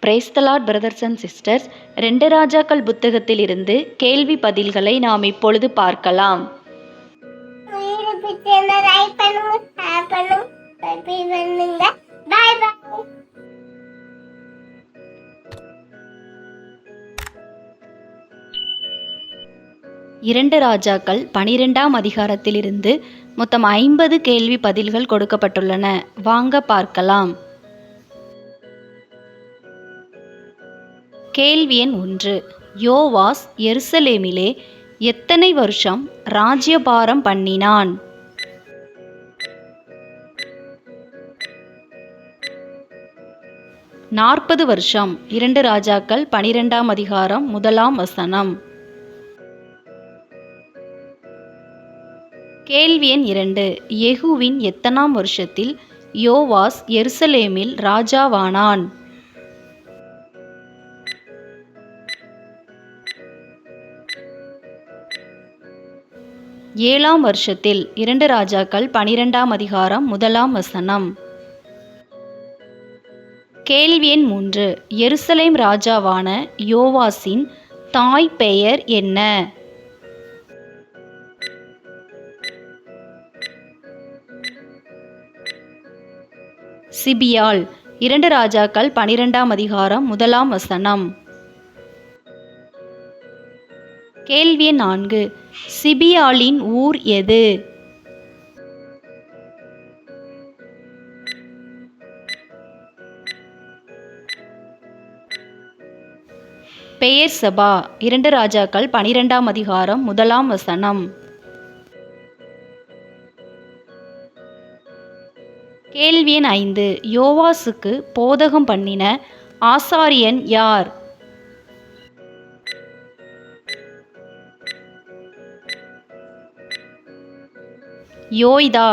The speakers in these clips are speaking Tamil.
Praise the Lord brothers and sisters. 2 ராஜாக்கள் புத்தகத்தில் இருந்து கேள்வி பதில்களை நாம் இப்பொழுது பார்க்கலாம். இரண்டு ராஜாக்கள் 12ஆம் அதிகாரத்திலிருந்து மொத்தம் 50 கேள்வி பதில்கள் கொடுக்கப்பட்டுள்ளன. வாங்க பார்க்கலாம். கேள்வி எண் 1. யோவாஸ் எருசலேமிலே எத்தனை வருஷம் ராஜ்யபாரம் பண்ணினான்? நாற்பது வருஷம். 2 ராஜாக்கள் 12ஆம் அதிகாரம் 1ஆம் வசனம். கேள்வி எண் 2. யெகூவின் எத்தனாம் வருஷத்தில் யோவாஸ் எருசலேமில் ராஜாவானான்? ஏழாம் வருஷத்தில். 2 ராஜாக்கள் 12ஆம் அதிகாரம் 1ஆம் வசனம். கேள்வி எண் 3. எருசலேம் ராஜாவான யோவாசின் தாய் பெயர் என்ன? சிபியாள். 2 ராஜாக்கள் 12ஆம் அதிகாரம் 1ஆம் வசனம். கேள்வி 4. சிபியாளின் ஊர் எது? பெயர்செபா. 2 ராஜாக்கள் 12ஆம் அதிகாரம் 1ஆம் வசனம். கேள்வி 5. யோவாசுக்கு போதகம் பண்ணின ஆசாரியன் யார்? யோய்தா.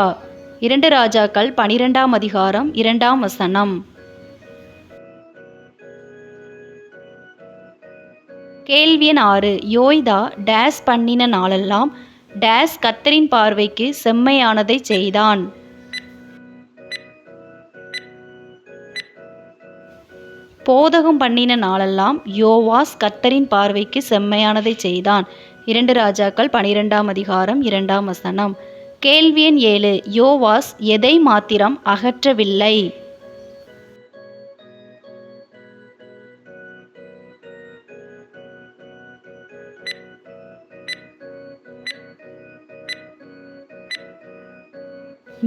2 ராஜாக்கள் 12ஆம் அதிகாரம் 2ஆம் வசனம். கேள்வி 6. யோய்தா டேஸ் பண்ணின நாளெல்லாம் டேஸ் கர்த்தரின் பார்வைக்கு செம்மையானதை செய்தான். போதகம் பண்ணின நாளெல்லாம் யோவாஸ் கர்த்தரின் பார்வைக்கு செம்மையானதை செய்தான். 2 ராஜாக்கள் 12ஆம் அதிகாரம் 2ஆம் வசனம். கேள்வி எண் 7. யோவாஸ் எதை மாத்திரம் அகற்றவில்லை?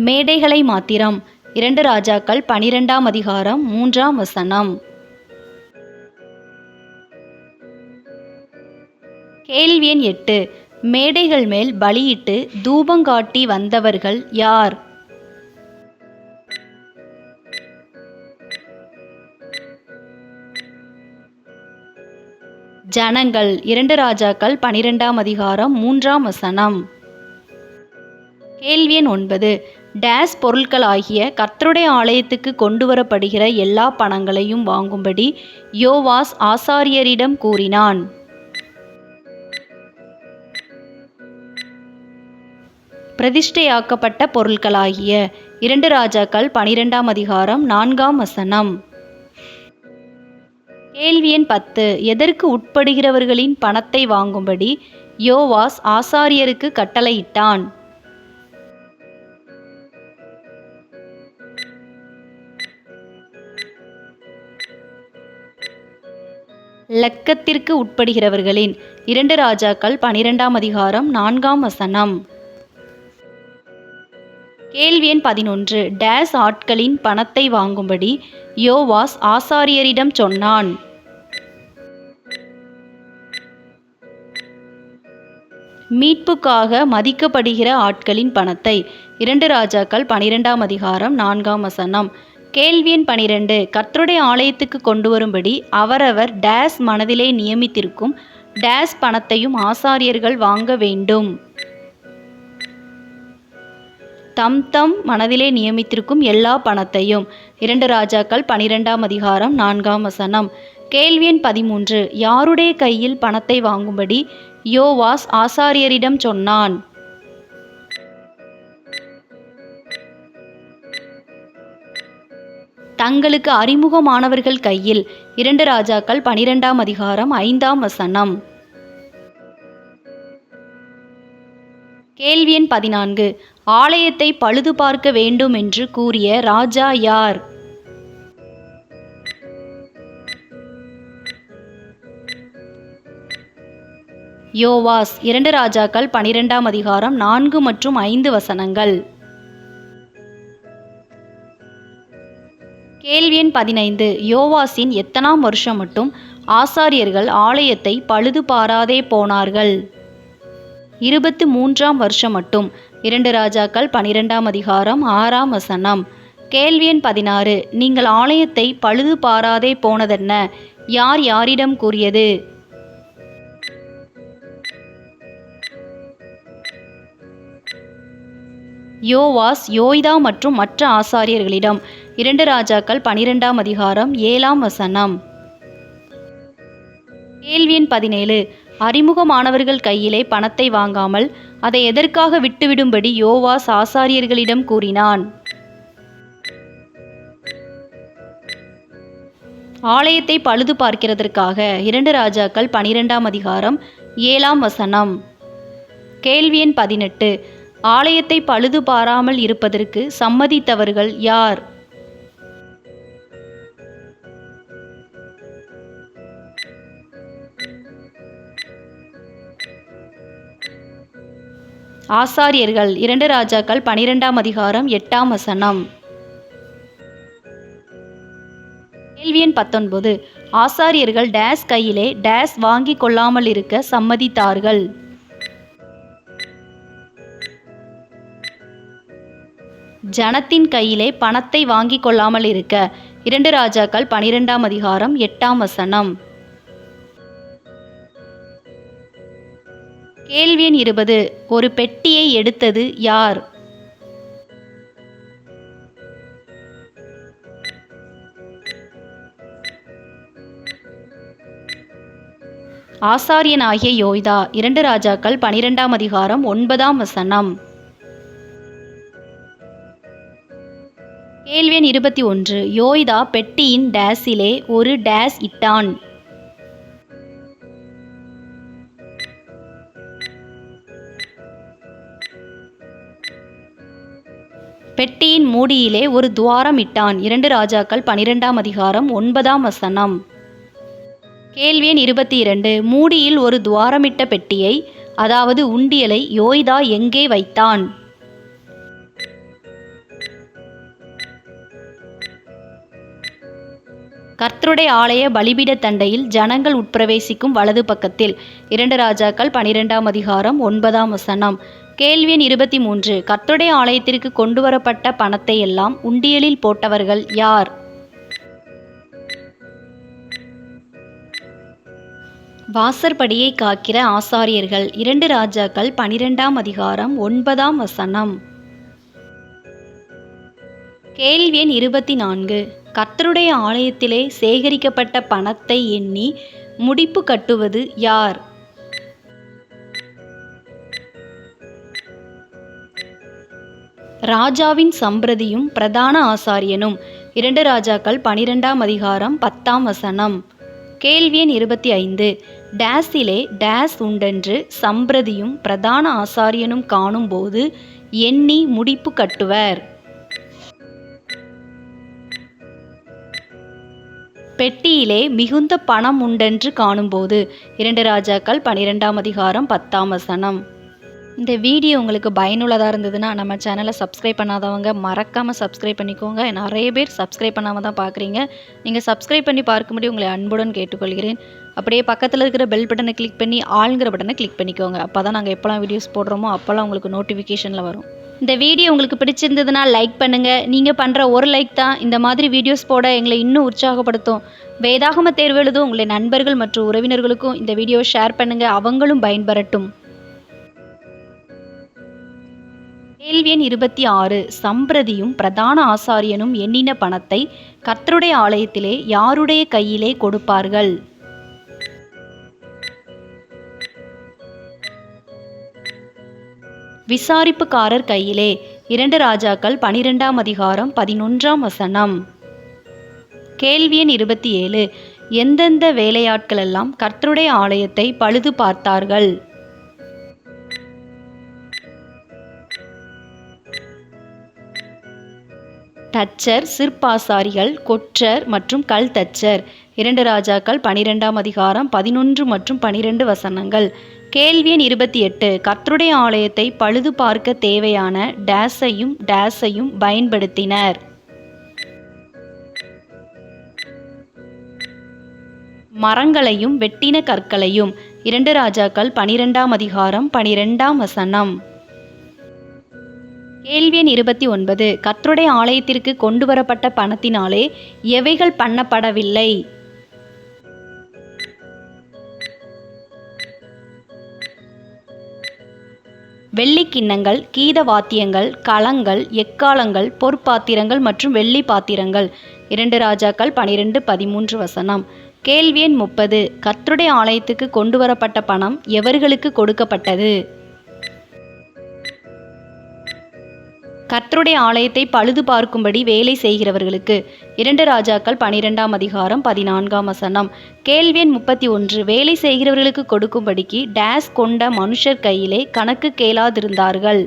மேடைகளை மாத்திரம். 2 ராஜாக்கள் 12ஆம் அதிகாரம் 3ஆம் வசனம். கேள்வி எண் 8. மேடைகள் மேல் பலியிட்டு தூபங்காட்டி வந்தவர்கள் யார்? ஜனங்கள். 2 ராஜாக்கள் 12ஆம் அதிகாரம் 3ஆம் வசனம். கேள்வி எண் 9. டேஸ் பொருட்களாகிய கர்த்தருடைய ஆலயத்துக்கு கொண்டு வரப்படுகிற எல்லா பணங்களையும் வாங்கும்படி யோவாஸ் ஆசாரியரிடம் கூறினான். பிரதிஷ்டையாக்கப்பட்ட பொருட்களாகிய. 2 ராஜாக்கள் 12ஆம் அதிகாரம் 4ஆம் வசனம். கேள்வி எண் 10. எதற்கு உட்படுகிறவர்களின் பணத்தை வாங்கும்படி யோவாஸ் ஆசாரியருக்கு கட்டளையிட்டான்? லக்கத்திற்கு உட்படுகிறவர்களின். 2 ராஜாக்கள் 12ஆம் அதிகாரம் 4ஆம் வசனம். கேள்வி எண் 11. டேஸ் ஆட்களின் பணத்தை வாங்கும்படி யோவாஸ் ஆசாரியரிடம் சொன்னான்? மீட்புக்காக மதிக்கப்படுகிற ஆட்களின் பணத்தை. 2 ராஜாக்கள் 12ஆம் அதிகாரம் 4ஆம் வசனம். கேள்வி எண் 12. கர்த்தருடைய ஆலயத்துக்கு கொண்டு வரும்படி அவரவர் டேஸ் மனதிலே நியமித்திருக்கும் டேஸ் பணத்தையும் ஆசாரியர்கள் வாங்க வேண்டும். தம் மனதிலே நியமித்திருக்கும் எல்லா பணத்தையும். 2 ராஜாக்கள் 12ஆம் அதிகாரம் 4ஆம் வசனம். கேள்வி எண் 13. யாருடைய கையில் பணத்தை வாங்கும்படி யோவாஸ் ஆசாரியரிடம் சொன்னான்? தங்களுக்கு அறிமுகமானவர்கள் கையில். 2 ராஜாக்கள் 12ஆம் அதிகாரம் 5ஆம் வசனம். கேள்வி எண் 14. ஆலயத்தை பழுது பார்க்க வேண்டும் என்று கூறிய ராஜா யார்? யோவாஸ். 2 ராஜாக்கள் 12ஆம் அதிகாரம் 4 மற்றும் 5 வசனங்கள். கேள்வி எண் 15. யோவாசின் எத்தனாம் வருஷம் மட்டும் ஆசாரியர்கள் ஆலயத்தை பழுது பாராதே போனார்கள்? 23ஆம் வருஷம் மட்டும். 2 ராஜாக்கள் 12ஆம் அதிகாரம் 6ஆம் வசனம். கேள்வி எண் 16. நீங்கள் ஆலயத்தை பழுது பாராதே போனதென்ன? யார் யாரிடம் கூறியது? யோவாஸ் யோய்தா மற்றும் மற்ற ஆசாரியர்களிடம். 2 ராஜாக்கள் 12ஆம் அதிகாரம் 7ஆம் வசனம். கேள்வி எண் 17. அறிமுகமானவர்கள் கையிலே பணத்தை வாங்காமல் அதை எதற்காக விட்டுவிடும்படி யோவாஸ் ஆசாரியர்களிடம் கூறினான்? ஆலயத்தை பழுது பார்க்கிறதற்காக. 2 ராஜாக்கள் 12ஆம் அதிகாரம் 7ஆம் வசனம். கேள்வி எண் 18. ஆலயத்தை பழுது பாராமல் இருப்பதற்கு சம்மதித்தவர்கள் யார்? ஆசாரியர்கள். 2 ராஜாக்கள் 12ஆம் அதிகாரம் 8ஆம் வசனம். கேள்வி எண் 19. ஆசாரியர்கள் டேஸ் கையிலே டேஸ் வாங்கி கொள்ளாமல் இருக்க சம்மதித்தார்கள்? ஜனத்தின் கையிலே பணத்தை வாங்கி கொள்ளாமல் இருக்க. 2 ராஜாக்கள் 12ஆம் அதிகாரம் 8ஆம் வசனம். கேள்வி எண் 20. ஒரு பெட்டியை எடுத்தது யார்? ஆசாரியனாகிய யோய்தா. 2 ராஜாக்கள் 12ஆம் அதிகாரம் 9ஆம் வசனம். கேள்வி எண் 21. யோய்தா பெட்டியின் டேஸிலே ஒரு டேஸ் இட்டான். பெட்டியின் மூடியிலே ஒரு துவாரம் இட்டான். 2 ராஜாக்கள் 12ஆம் அதிகாரம் 9ஆம் வசனம். கேள்வி எண் 22. மூடியில் ஒரு துவாரமிட்ட பெட்டியை, அதாவது உண்டியலை யோய்தா எங்கே வைத்தான்? கர்த்தருடைய ஆலய பலிபீட தண்டையில் ஜனங்கள் உட்பிரவேசிக்கும் வலது பக்கத்தில். 2 ராஜாக்கள் 12ஆம் அதிகாரம் 9ஆம் வசனம். கேள்வி எண் 23. கர்த்தருடைய ஆலயத்திற்கு கொண்டு வரப்பட்ட பணத்தை எல்லாம் உண்டியலில் போட்டவர்கள் யார்? வாசற்படியை காக்கிற ஆசாரியர்கள். 2 ராஜாக்கள் 12ஆம் அதிகாரம் 9ஆம் வசனம். கேள்வி எண் 24. கர்த்தருடைய ஆலயத்திலே சேகரிக்கப்பட்ட பணத்தை எண்ணி முடிப்பு கட்டுவது யார்? ராஜாவின் சம்பிரதியும் பிரதான ஆசாரியனும். 2 ராஜாக்கள் 12ஆம் அதிகாரம் 10ஆம் வசனம். கேள்வி எண் 25. டேஸிலே டேஸ் உண்டென்று சம்பிரதியும் பிரதான ஆசாரியனும் காணும்போது எண்ணி முடிப்பு கட்டுவர். பெட்டியிலே மிகுந்த பணம் உண்டென்று காணும்போது. 2 ராஜாக்கள் 12ஆம் அதிகாரம் 10ஆம் வசனம். இந்த வீடியோ உங்களுக்கு பயனுள்ளதாக இருந்ததுன்னா நம்ம சேனலை சப்ஸ்கிரைப் பண்ணாதவங்க மறக்காமல் சப்ஸ்கிரைப் பண்ணிக்கோங்க. நிறைய பேர் சப்ஸ்கிரைப் பண்ணாமல் தான் பார்க்குறீங்க. நீங்கள் சப்ஸ்கிரைப் பண்ணி பார்க்கும்படி உங்களை அன்புடன் கேட்டுக்கொள்கிறேன். அப்படியே பக்கத்தில் இருக்கிற பெல் பட்டனை கிளிக் பண்ணி ஆளுங்கிற பட்டனை கிளிக் பண்ணிக்கோங்க. அப்போ தான் நாங்கள் எப்போல்லாம் வீடியோஸ் போடுறோமோ அப்போல்லாம் உங்களுக்கு நோட்டிஃபிகேஷனில் வரும். இந்த வீடியோ உங்களுக்கு பிடிச்சிருந்ததுன்னா லைக் பண்ணுங்கள். நீங்கள் பண்ணுற ஒரு லைக் தான் இந்த மாதிரி வீடியோஸ் போட எங்களை இன்னும் உற்சாகப்படுத்தும். வேதாகம தேர்வு எழுதும் உங்களுடைய நண்பர்கள் மற்றும் உறவினர்களுக்கும் இந்த வீடியோவை ஷேர் பண்ணுங்கள், அவங்களும் பயன்பெறட்டும். கேள்வி எண் 26. சம்பிரதியும் பிரதான ஆசாரியனும் எண்ணின பணத்தை கர்த்தருடைய ஆலயத்திலே யாருடைய கையிலே கொடுப்பார்கள்? விசாரிப்புக்காரர் கையிலே. 2 ராஜாக்கள் 12ஆம் அதிகாரம் 11ஆம் வசனம். கேள்வி எண் 27. எந்தெந்த வேலையாட்களெல்லாம் கர்த்தருடைய ஆலயத்தை பழுது பார்த்தார்கள்? தச்சர், சிற்பாசாரிகள், கொற்றர் மற்றும் கல் தச்சர். 2 ராஜாக்கள் 12ஆம் அதிகாரம் 11 மற்றும் 12 வசனங்கள். கேள்வி எண் 28. கர்த்தருடைய ஆலயத்தை பழுது பார்க்க தேவையான டேஸையும் பயன்படுத்தினர். மரங்களையும் வெட்டின கற்களையும். 2 ராஜாக்கள் 12ஆம் அதிகாரம் 12ஆம் வசனம். கேள்வி எண் 29. கர்த்தருடைய ஆலயத்திற்கு கொண்டு வரப்பட்ட பணத்தினாலே எவைகள் பண்ணப்படவில்லை? வெள்ளிக் கிண்ணங்கள், கீத வாத்தியங்கள், களங்கள், எக்காளங்கள், பொற்பாத்திரங்கள் மற்றும் வெள்ளி பாத்திரங்கள். 2 ராஜாக்கள் 12:13 வசனம். கேள்வி எண் 30. கர்த்தருடைய ஆலயத்துக்கு கொண்டு வரப்பட்ட பணம் எவர்களுக்கு கொடுக்கப்பட்டது? கர்த்தருடைய ஆலயத்தை பழுது பார்க்கும்படி வேலை செய்கிறவர்களுக்கு. 2 ராஜாக்கள் 12ஆம் அதிகாரம் 14ஆம் வசனம். கேள்வி எண் 31. வேலை செய்கிறவர்களுக்கு கொடுக்கும்படிக்கு டேஸ் கொண்ட மனுஷர் கையிலே கணக்கு கேளாதிருந்தார்கள்.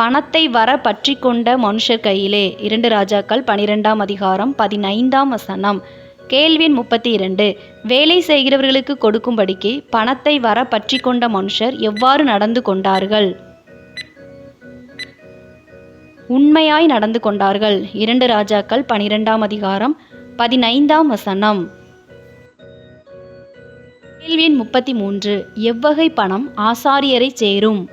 பணத்தை வர பற்றி கொண்ட மனுஷர் கையிலே. 2 ராஜாக்கள் 12ஆம் அதிகாரம் 15ஆம் வசனம். கேள்வி எண் 32. வேலை செய்கிறவர்களுக்கு கொடுக்கும்படிக்கு பணத்தை வர பற்றி கொண்ட மனுஷர் எவ்வாறு நடந்து கொண்டார்கள்? உண்மையாய் நடந்து கொண்டார்கள். 2 ராஜாக்கள் 12ஆம் அதிகாரம் 15ஆம் வசனம். கேள்வி எண் 33. எவ்வகை பணம் ஆசாரியரை சேரும்?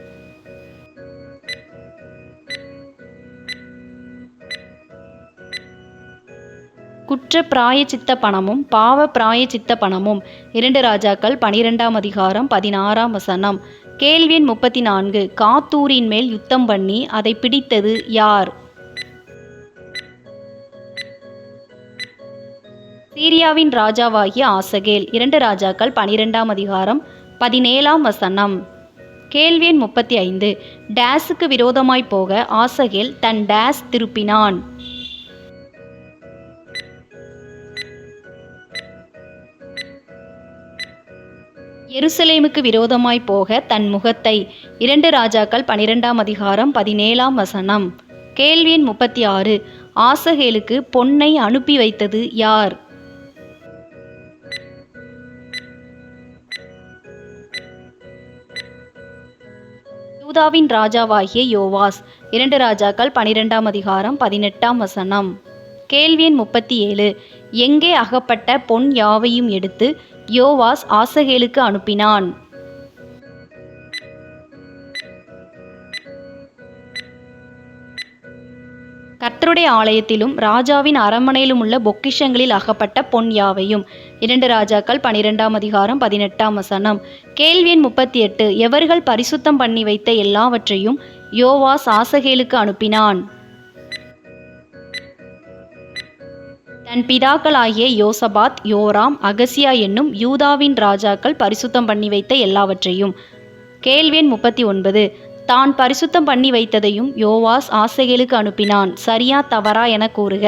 குற்ற பிராயச்சித்த பணமும் பாவ பிராயச்சித்த பணமும். 2 ராஜாக்கள் 12ஆம் அதிகாரம் 16ஆம் வசனம். கேள்வி எண் 34. காத்தூரின் மேல் யுத்தம் பண்ணி அதை பிடித்தது யார்? சீரியாவின் ராஜாவாகிய ஆசகேல். 2 ராஜாக்கள் 12ஆம் அதிகாரம் 17ஆம் வசனம். கேள்வி எண் 35. டேஸுக்கு விரோதமாய் போக ஆசகேல் தன் டேஸ் திருப்பினான். எருசலேமுக்கு விரோதமாய் போக தன் முகத்தை. 2 ராஜாக்கள் 12ஆம் அதிகாரம் 17ஆம் வசனம். கேள்வி எண் 36. ஆசகேலுக்கு பொன்னை அனுப்பி வைத்தது யார்? யூதாவின் ராஜாவாகிய யோவாஸ். 2 ராஜாக்கள் 12ஆம் அதிகாரம் 18ஆம் வசனம். கேள்வி எண் 37. எங்கே அகப்பட்ட பொன் யாவையும் எடுத்து யோவாஸ் ஆசகேலுக்கு அனுப்பினான்? கர்த்தருடைய ஆலயத்திலும் ராஜாவின் அரண்மனையிலும் உள்ள பொக்கிஷங்களில் அகப்பட்ட பொன் யாவையும். 2 ராஜாக்கள் 12ஆம் அதிகாரம் 18ஆம் வசனம். கேள்வி எண் 38. எவர்கள் பரிசுத்தம் பண்ணி வைத்த எல்லாவற்றையும் யோவாஸ் ஆசகேலுக்கு அனுப்பினான்? தன் பிதாக்களாகிய யோசபாத், யோராம், அகசியா என்னும் யூதாவின் ராஜாக்கள் பரிசுத்தம் பண்ணி வைத்த எல்லாவற்றையும். கேள்வி எண் 39. தான் பரிசுத்தம் பண்ணி வைத்ததையும் யோவாஸ் ஆசகேலுக்கு அனுப்பினான். சரியா தவறா என கூறுக.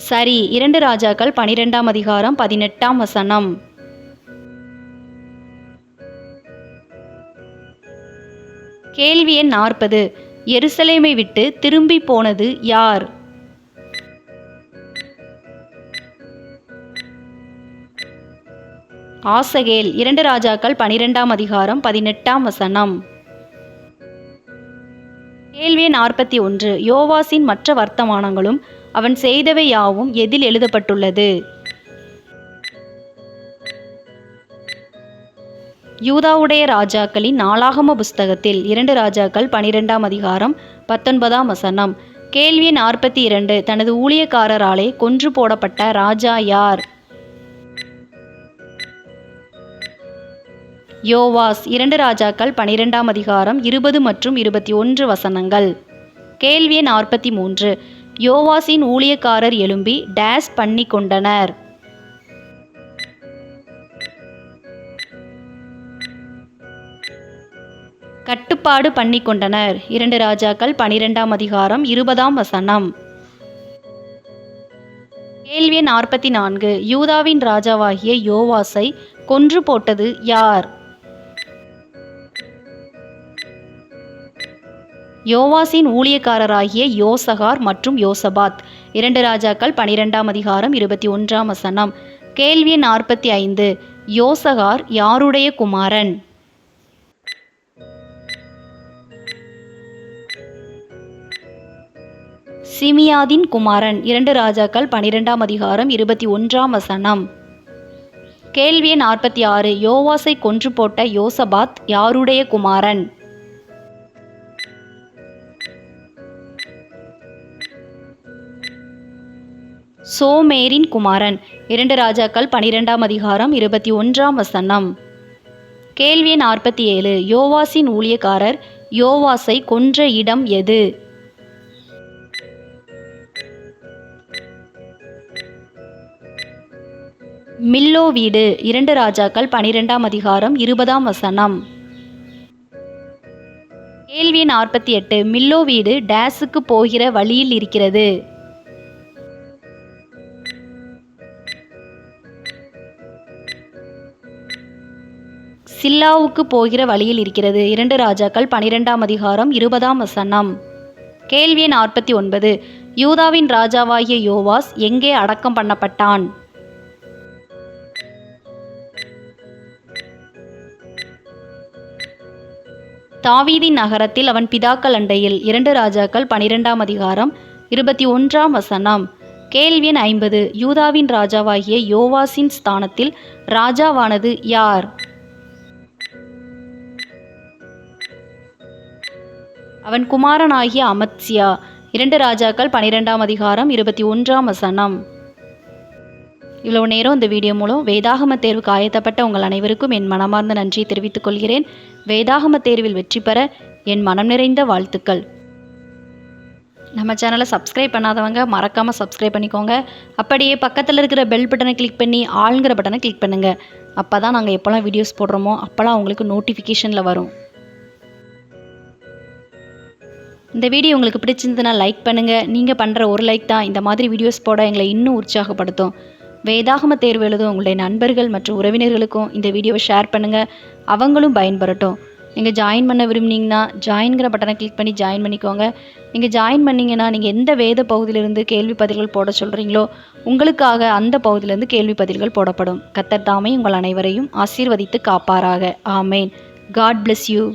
சரி. 2 ராஜாக்கள் 12ஆம் அதிகாரம் 18ஆம் வசனம். கேள்வி எண் 40. எருசலேமை விட்டு திரும்பி போனது யார்? ஆசகேல். 2 ராஜாக்கள் 12ஆம் அதிகாரம் 18ஆம் வசனம். கேள்வி 41. யோவாசின் மற்ற வர்த்தமானங்களும் அவன் செய்தவை யாவும் எதில் எழுதப்பட்டுள்ளது? யூதாவுடைய ராஜாக்களின் நாளாகம புஸ்தகத்தில். 2 ராஜாக்கள் 12ஆம் அதிகாரம் 19ஆம் வசனம். கேள்வி 42. தனது ஊழியக்காரராலே கொன்று போடப்பட்ட ராஜா யார்? யோவாஸ். 2 ராஜாக்கள் 12ஆம் அதிகாரம் 20 மற்றும் 21 வசனங்கள். கேள்வி 43. யோவாசின் ஊழியக்காரர் எழும்பி டேஸ் பண்ணி கொண்டனர். கட்டுப்பாடு பண்ணி கொண்டனர். 2 ராஜாக்கள் 12ஆம் அதிகாரம் 20ஆம் வசனம். கேள்வி 44. யூதாவின் ராஜாவாகிய யோவாசை கொன்று போட்டது யார்? யோவாசின் ஊழியக்காரராகிய யோசகார் மற்றும் யோசபாத். 2 ராஜாக்கள் 12ஆம் அதிகாரம் 21ஆம் வசனம். கேள்வி 45. யோசகார் யாருடைய குமாரன்? சிமியாதின் குமாரன். 2 ராஜாக்கள் 12ஆம் அதிகாரம் 21ஆம் வசனம். கேள்வி 46. யோவாசை கொன்று போட்ட யோசபாத் யாருடைய குமாரன்? சோமேரின் குமாரன். 2 ராஜாக்கள் 12ஆம் அதிகாரம் 21ஆம் வசனம். கேள்வி 47. யோவாசின் ஊழியக்காரர் யோவாசை கொன்ற இடம் எது? மில்லோ வீடு. 2 ராஜாக்கள் 12ஆம் அதிகாரம் 20ஆம் வசனம். கேள்வி 48. மில்லோ வீடு டேஸுக்கு போகிற வழியில் இருக்கிறது. சில்லாவுக்கு போகிற வழியில் இருக்கிறது. 2 ராஜாக்கள் 12ஆம் அதிகாரம் 20ஆம் வசனம். கேள்வி 49. யூதாவின் ராஜாவாகிய யோவாஸ் எங்கே அடக்கம் பண்ணப்பட்டான்? தாவீதின் நகரத்தில் அவன் பிதாக்கள் அண்டையில். 2 ராஜாக்கள் 12ஆம் அதிகாரம் 21ஆம் வசனம். கேள்வி 50. யூதாவின் ராஜாவாகிய யோவாசின் ஸ்தானத்தில் ராஜாவானது யார்? அவன் குமாரனாகிய அமத்சியா. 2 ராஜாக்கள் 12ஆம் அதிகாரம் 21ஆம் வசனம். இவ்வளோ நேரம் இந்த வீடியோ மூலம் வேதாகம தேர்வுக்கு ஆயத்தப்பட்ட உங்கள் அனைவருக்கும் என் மனமார்ந்த நன்றியை தெரிவித்துக் கொள்கிறேன். வேதாகம தேர்வில் வெற்றி பெற என் மனம் நிறைந்த வாழ்த்துக்கள். நம்ம சேனலை சப்ஸ்கிரைப் பண்ணாதவங்க மறக்காமல் சப்ஸ்கிரைப் பண்ணிக்கோங்க. அப்படியே பக்கத்தில் இருக்கிற பெல் பட்டனை கிளிக் பண்ணி ஆளுங்கிற பட்டனை கிளிக் பண்ணுங்கள். அப்போ தான் நாங்கள் எப்போல்லாம் வீடியோஸ் போடுறோமோ அப்போல்லாம் உங்களுக்கு நோட்டிஃபிகேஷனில் வரும். இந்த வீடியோ உங்களுக்கு பிடிச்சிருந்ததுன்னா லைக் பண்ணுங்கள். நீங்கள் பண்ணுற ஒரு லைக் தான் இந்த மாதிரி வீடியோஸ் போட எங்களை இன்னும் உற்சாகப்படுத்தும். வேதாகம தேர்வு எழுதும் உங்களுடைய நண்பர்கள் மற்றும் உறவினர்களுக்கும் இந்த வீடியோவை ஷேர் பண்ணுங்கள். அவங்களும் பயன்பெறட்டும். நீங்கள் ஜாயின் பண்ண விரும்புனீங்கன்னா ஜாயின்கிற பட்டனை கிளிக் பண்ணி ஜாயின் பண்ணிக்கோங்க. நீங்கள் ஜாயின் பண்ணிங்கன்னா நீங்கள் எந்த வேத பகுதியிலிருந்து கேள்வி பதில்கள் போட சொல்கிறீங்களோ உங்களுக்காக அந்த பகுதியிலிருந்து கேள்வி பதில்கள் போடப்படும். கர்த்தர் தாமே உங்கள் அனைவரையும் ஆசீர்வதித்து காப்பாராக. ஆமேன். God bless you.